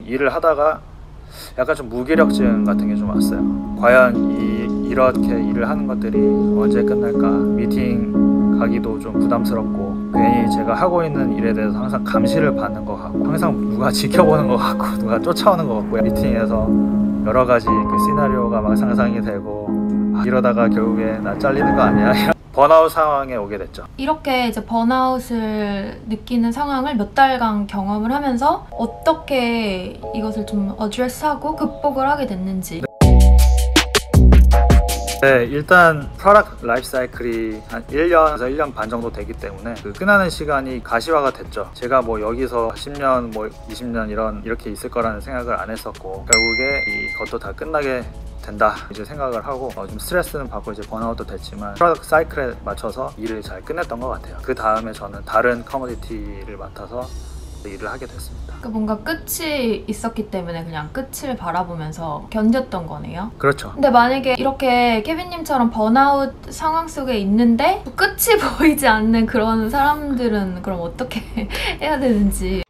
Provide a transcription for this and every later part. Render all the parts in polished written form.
일을 하다가 약간 좀 무기력증 같은 게 좀 왔어요. 과연 이렇게 일을 하는 것들이 언제 끝날까? 미팅 가기도 좀 부담스럽고, 괜히 제가 하고 있는 일에 대해서 항상 감시를 받는 것 같고, 항상 누가 지켜보는 것 같고, 누가 쫓아오는 것 같고, 미팅에서 여러 가지 그 시나리오가 막 상상이 되고, 이러다가 결국에 나 잘리는 거 아니야? 이런 번아웃 상황에 오게 됐죠. 이렇게 이제 번아웃을 느끼는 상황을 몇 달간 경험을 하면서 어떻게 이것을 좀 어드레스하고 극복을 하게 됐는지. 네, 일단 프로덕트 라이프 사이클이 한 1년에서 1년 반 정도 되기 때문에 그 끝나는 시간이 가시화가 됐죠. 제가 뭐 여기서 10년, 뭐 20년 이렇게 있을 거라는 생각을 안 했었고, 결국에 이것도 다 끝나게 된다 이제 생각을 하고, 좀 스트레스는 받고 이제 번아웃도 됐지만 프로덕트 사이클에 맞춰서 일을 잘 끝냈던 것 같아요. 그 다음에 저는 다른 커머디티를 맡아서 일을 하게 됐습니다. 그러니까 뭔가 끝이 있었기 때문에 그냥 끝을 바라보면서 견뎠던 거네요. 그렇죠. 근데 만약에 이렇게 케빈님처럼 번아웃 상황 속에 있는데 끝이 보이지 않는 그런 사람들은 그럼 어떻게 해야 되는지.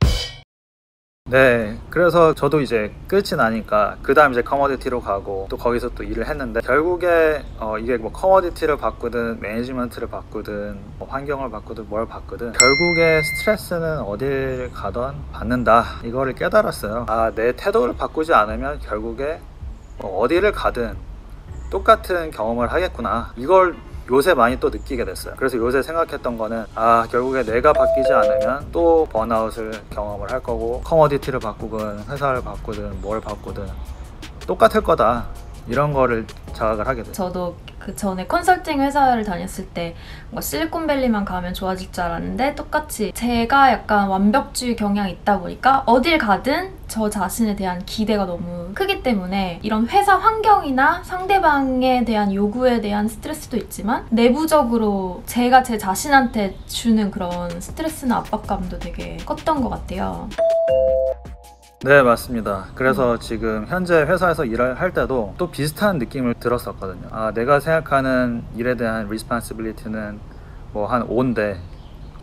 네, 그래서 저도 이제 끝이 나니까 그 다음 이제 커머디티로 가고 또 거기서 또 일을 했는데, 결국에 이게 뭐 커머디티를 바꾸든 매니지먼트를 바꾸든 뭐 환경을 바꾸든 뭘 바꾸든 결국에 스트레스는 어딜 가던 받는다, 이거를 깨달았어요. 내 태도를 바꾸지 않으면 결국에 어디를 가든 똑같은 경험을 하겠구나, 이걸 요새 많이 또 느끼게 됐어요. 그래서 요새 생각했던 거는 결국에 내가 바뀌지 않으면 또 번아웃을 경험을 할 거고, 커머디티를 바꾸든 회사를 바꾸든 뭘 바꾸든 똑같을 거다, 이런 거를 자각을 하게 됐어요. 저도 그 전에 컨설팅 회사를 다녔을 때 뭔가 실리콘밸리만 가면 좋아질 줄 알았는데, 똑같이 제가 약간 완벽주의 경향이 있다 보니까 어딜 가든 저 자신에 대한 기대가 너무 크기 때문에 이런 회사 환경이나 상대방에 대한 요구에 대한 스트레스도 있지만 내부적으로 제가 제 자신한테 주는 그런 스트레스나 압박감도 되게 컸던 것 같아요. 네, 맞습니다. 그래서 지금 현재 회사에서 일을 할 때도 또 비슷한 느낌을 들었었거든요. 내가 생각하는 일에 대한 리스폰시빌리티는 뭐 한 5인데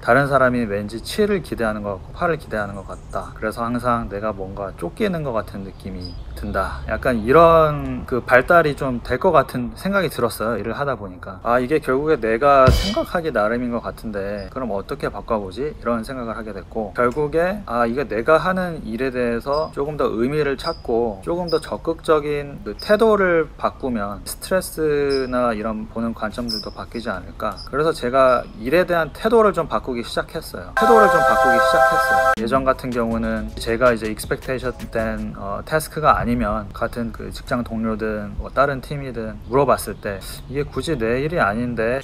다른 사람이 왠지 7을 기대하는 것 같고 8을 기대하는 것 같다. 그래서 항상 내가 뭔가 쫓기는 것 같은 느낌이 든다. 약간 이런 그 발달이 좀 될 것 같은 생각이 들었어요. 일을 하다 보니까 이게 결국에 내가 생각하기 나름인 것 같은데 그럼 어떻게 바꿔보지? 이런 생각을 하게 됐고, 결국에 이게 내가 하는 일에 대해서 조금 더 의미를 찾고 조금 더 적극적인 그 태도를 바꾸면 스트레스나 이런 보는 관점들도 바뀌지 않을까. 그래서 제가 일에 대한 태도를 좀 바꾸기 시작했어요. 예전 같은 경우는 제가 이제 익스펙테이션 된 태스크가 아니면 같은 그 직장 동료든 뭐 다른 팀이든 물어봤을 때 이게 굳이 내 일이 아닌데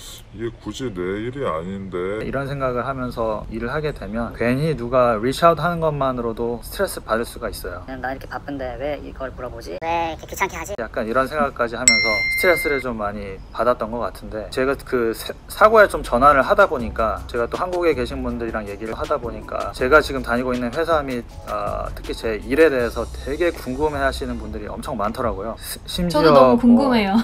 이런 생각을 하면서 일을 하게 되면 괜히 누가 리치아웃 하는 것만으로도 스트레스 받을 수가 있어요. 나 이렇게 바쁜데 왜 이걸 물어보지? 왜 이렇게 귀찮게 하지? 약간 이런 생각까지 하면서 스트레스를 좀 많이 받았던 것 같은데, 제가 그 사고에 좀 전환을 하다 보니까, 제가 또 한국에 계신 분들이랑 얘기를 하다 보니까 제가 지금 다니고 있는 회사 및 특히 제 일에 대해서 되게 궁금해 하시는 분들이 엄청 많더라고요. 심지어 저도 너무 궁금해요.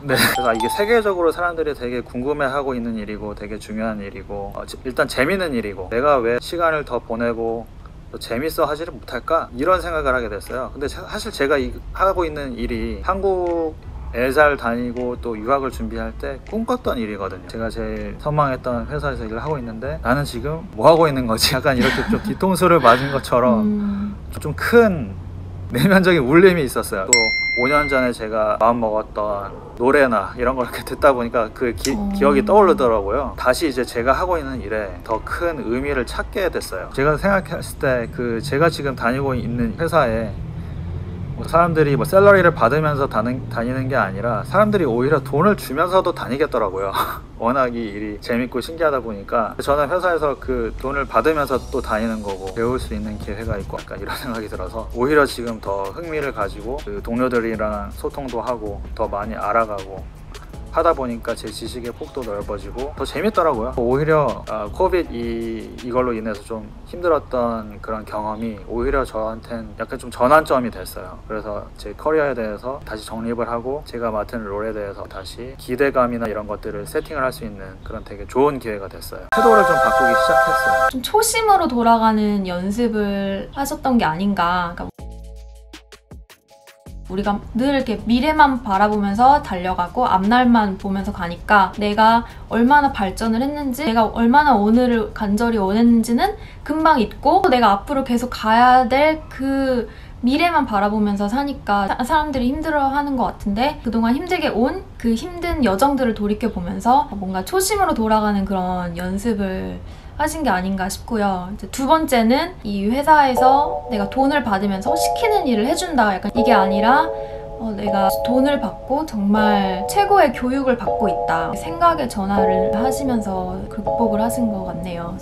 네, 그래서 이게 세계적으로 사람들이 되게 궁금해하고 있는 일이고 되게 중요한 일이고 일단 재밌는 일이고, 내가 왜 시간을 더 보내고 또 재밌어 하지를 못할까, 이런 생각을 하게 됐어요. 근데 사실 제가 하고 있는 일이 한국 애살 다니고 또 유학을 준비할 때 꿈꿨던 일이거든요. 제가 제일 선망했던 회사에서 일을 하고 있는데 나는 지금 뭐 하고 있는 거지? 약간 이렇게 좀 뒤통수를 맞은 것처럼 좀 큰 내면적인 울림이 있었어요. 또 5년 전에 제가 마음먹었던 노래나 이런 걸 이렇게 듣다 보니까 그 기억이 떠오르더라고요. 다시 이제 제가 하고 있는 일에 더 큰 의미를 찾게 됐어요. 제가 생각했을 때 제가 지금 다니고 있는 회사에 사람들이 뭐 샐러리를 받으면서 다니는 게 아니라 사람들이 오히려 돈을 주면서도 다니겠더라고요. 워낙 이 일이 재밌고 신기하다 보니까 저는 회사에서 그 돈을 받으면서 또 다니는 거고 배울 수 있는 기회가 있고 약간 이런 생각이 들어서 오히려 지금 더 흥미를 가지고 그 동료들이랑 소통도 하고 더 많이 알아가고 하다 보니까 제 지식의 폭도 넓어지고 더 재밌더라고요. 오히려 코비드 이걸로 인해서 좀 힘들었던 그런 경험이 오히려 저한텐 약간 좀 전환점이 됐어요. 그래서 제 커리어에 대해서 다시 정립을 하고 제가 맡은 롤에 대해서 다시 기대감이나 이런 것들을 세팅을 할 수 있는 그런 되게 좋은 기회가 됐어요. 태도를 좀 바꾸기 시작했어요. 좀 초심으로 돌아가는 연습을 하셨던 게 아닌가. 그러니까 우리가 늘 이렇게 미래만 바라보면서 달려가고 앞날만 보면서 가니까 내가 얼마나 발전을 했는지, 내가 얼마나 오늘을 간절히 원했는지는 금방 잊고 내가 앞으로 계속 가야 될 그 미래만 바라보면서 사니까 사람들이 힘들어하는 것 같은데, 그동안 힘들게 온 그 힘든 여정들을 돌이켜보면서 뭔가 초심으로 돌아가는 그런 연습을 하신 게 아닌가 싶고요. 이제 두 번째는 이 회사에서 내가 돈을 받으면서 시키는 일을 해준다, 약간 이게 아니라 내가 돈을 받고 정말 최고의 교육을 받고 있다, 생각의 전환을 하시면서 극복을 하신 것 같네요.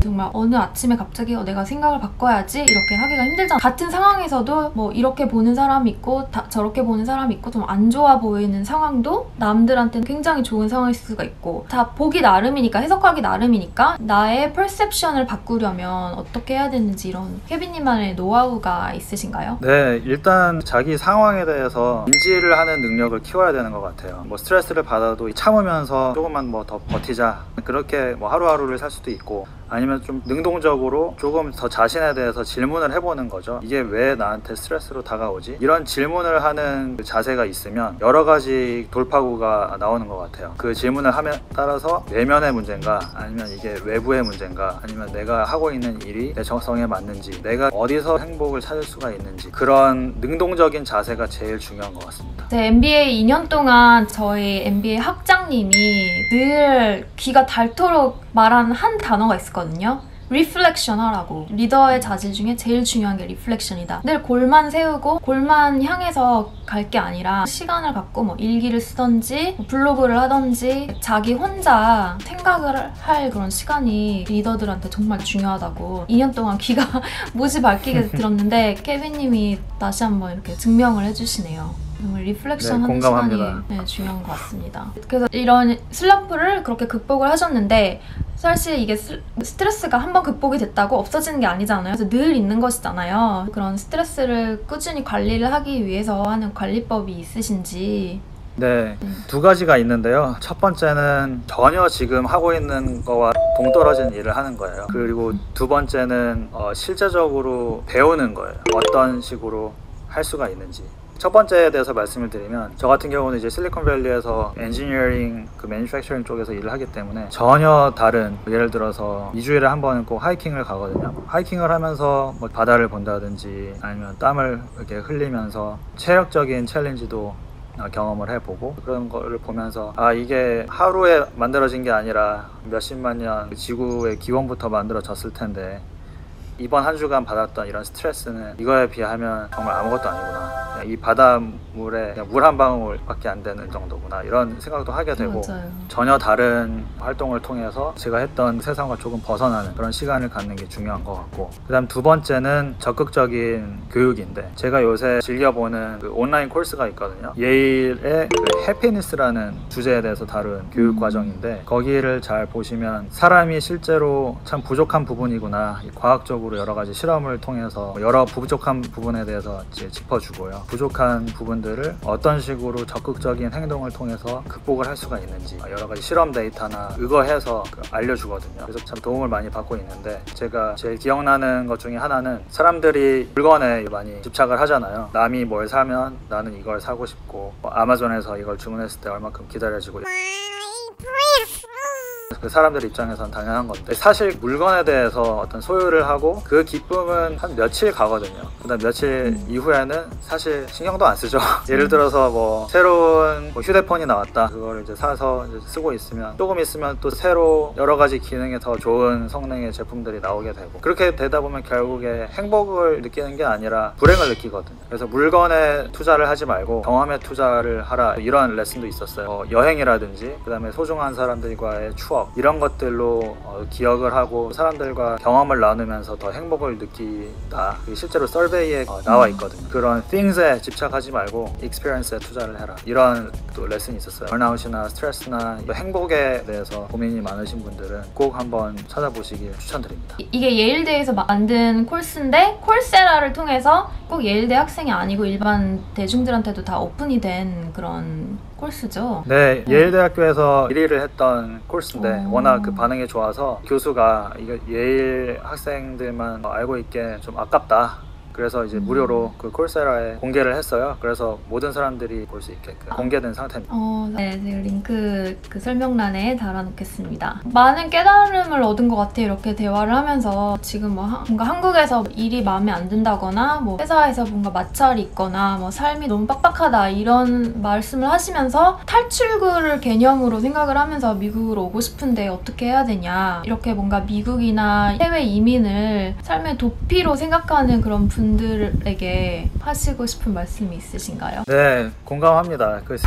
정말 어느 아침에 갑자기 내가 생각을 바꿔야지 이렇게 하기가 힘들잖아. 같은 상황에서도 뭐 이렇게 보는 사람이 있고 저렇게 보는 사람이 있고 좀 안 좋아 보이는 상황도 남들한테는 굉장히 좋은 상황일 수가 있고, 다 보기 나름이니까, 해석하기 나름이니까 나의 퍼셉션을 바꾸려면 어떻게 해야 되는지, 이런 케빈님만의 노하우가 있으신가요? 네, 일단 자기 상황에 대해서 인지를 하는 능력을 키워야 되는 것 같아요. 뭐 스트레스를 받아도 참으면서 조금만 뭐 더 버티자, 그렇게 뭐 하루하루를 살 수도 있고, 아니면 좀 능동적으로 조금 더 자신에 대해서 질문을 해보는 거죠. 이게 왜 나한테 스트레스로 다가오지? 이런 질문을 하는 그 자세가 있으면 여러 가지 돌파구가 나오는 것 같아요. 그 질문을 함에 따라서 내면의 문제인가, 아니면 이게 외부의 문제인가, 아니면 내가 하고 있는 일이 내 적성에 맞는지, 내가 어디서 행복을 찾을 수가 있는지, 그런 능동적인 자세가 제일 중요한 것 같습니다. 제 MBA 2년 동안 저희 MBA 학장님이 늘 귀가 닳도록 말하는 한 단어가 있었거든요. 리플렉션 하라고. 리더의 자질 중에 제일 중요한 게 리플렉션이다. 늘 골만 세우고 골만 향해서 갈 게 아니라 시간을 갖고 뭐 일기를 쓰던지 블로그를 하던지 자기 혼자 생각을 할 그런 시간이 리더들한테 정말 중요하다고 2년 동안 귀가 못이 밝히게 들었는데 케빈님이 다시 한번 이렇게 증명을 해주시네요. 정말 리플렉션 하는 공감합니다. 시간이 중요한 것 같습니다. 그래서 이런 슬럼프를 그렇게 극복을 하셨는데, 사실 이게 스트레스가 한번 극복이 됐다고 없어지는 게 아니잖아요. 그래서 늘 있는 것이잖아요. 그런 스트레스를 꾸준히 관리를 하기 위해서 하는 관리법이 있으신지. 네, 두 가지가 있는데요. 첫 번째는 전혀 지금 하고 있는 거와 동떨어진 일을 하는 거예요. 그리고 두 번째는 실제적으로 배우는 거예요. 어떤 식으로 할 수가 있는지. 첫 번째에 대해서 말씀을 드리면, 저 같은 경우는 이제 실리콘밸리에서 엔지니어링, 그 매니팩처링 쪽에서 일을 하기 때문에 전혀 다른, 예를 들어서 2주일에 한 번은 꼭 하이킹을 가거든요. 하이킹을 하면서 뭐 바다를 본다든지, 아니면 땀을 이렇게 흘리면서 체력적인 챌린지도 경험을 해보고, 그런 거를 보면서 이게 하루에 만들어진 게 아니라 몇십만 년 지구의 기원부터 만들어졌을 텐데, 이번 한 주간 받았던 이런 스트레스는 이거에 비하면 정말 아무것도 아니구나, 이 바닷물에 물 한 방울밖에 안 되는 정도구나, 이런 생각도 하게 되고, 맞아요. 전혀 다른 활동을 통해서 제가 했던 세상과 조금 벗어나는 그런 시간을 갖는 게 중요한 것 같고, 그 다음 두 번째는 적극적인 교육인데, 제가 요새 즐겨보는 그 온라인 코र्스가 있거든요. 예일의 그 해피니스라는 주제에 대해서 다룬 교육 과정인데, 거기를 잘 보시면 사람이 실제로 참 부족한 부분이구나, 과학적으로 여러 가지 실험을 통해서 여러 부족한 부분에 대해서 이제 짚어주고요. 부족한 부분들을 어떤 식으로 적극적인 행동을 통해서 극복을 할 수가 있는지 여러 가지 실험 데이터나 의거해서 알려주거든요. 그래서 참 도움을 많이 받고 있는데, 제가 제일 기억나는 것 중에 하나는, 사람들이 물건에 많이 집착을 하잖아요. 남이 뭘 사면 나는 이걸 사고 싶고, 아마존에서 이걸 주문했을 때 얼마큼 기다려지고, 그 사람들 입장에선 당연한 건데, 사실 물건에 대해서 어떤 소유를 하고 그 기쁨은 한 며칠 가거든요. 그다음 며칠 이후에는 사실 신경도 안 쓰죠. 예를 들어서 뭐 새로운 휴대폰이 나왔다, 그걸 이제 사서 이제 쓰고 있으면 조금 있으면 또 새로 여러 가지 기능에 더 좋은 성능의 제품들이 나오게 되고, 그렇게 되다 보면 결국에 행복을 느끼는 게 아니라 불행을 느끼거든요. 그래서 물건에 투자를 하지 말고 경험에 투자를 하라, 이런 레슨도 있었어요. 여행이라든지, 그 다음에 소중한 사람들과의 추억, 이런 것들로 기억을 하고 사람들과 경험을 나누면서 더 행복을 느끼다, 실제로 서베이에 나와 있거든요. 그런 things에 집착하지 말고 experience에 투자를 해라, 이런 또 레슨이 있었어요. 번아웃이나 스트레스나 행복에 대해서 고민이 많으신 분들은 꼭 한번 찾아보시길 추천드립니다. 이게 예일대에서 만든 코र्스인데, 콜세라를 통해서 꼭 예일대 학생이 아니고 일반 대중들한테도 다 오픈이 된 그런 코र्스죠? 네, 예일대학교에서 1위를 했던 코र्스인데 워낙 그 반응이 좋아서 교수가 이거 예일 학생들만 알고 있게 좀 아깝다, 그래서 이제 무료로 그 콜세라에 공개를 했어요. 그래서 모든 사람들이 볼 수 있게끔 공개된 상태입니다. 네, 제가 링크 그 설명란에 달아놓겠습니다. 많은 깨달음을 얻은 것 같아요. 이렇게 대화를 하면서 지금 뭐 뭔가 한국에서 일이 마음에 안 든다거나 뭐 회사에서 뭔가 마찰이 있거나 뭐 삶이 너무 빡빡하다 이런 말씀을 하시면서 탈출구를 개념으로 생각을 하면서 미국으로 오고 싶은데 어떻게 해야 되냐, 이렇게 뭔가 미국이나 해외 이민을 삶의 도피로 생각하는 그런 분들에게 하시고 싶은 말씀이 있으신가요? 네, 공감합니다. 그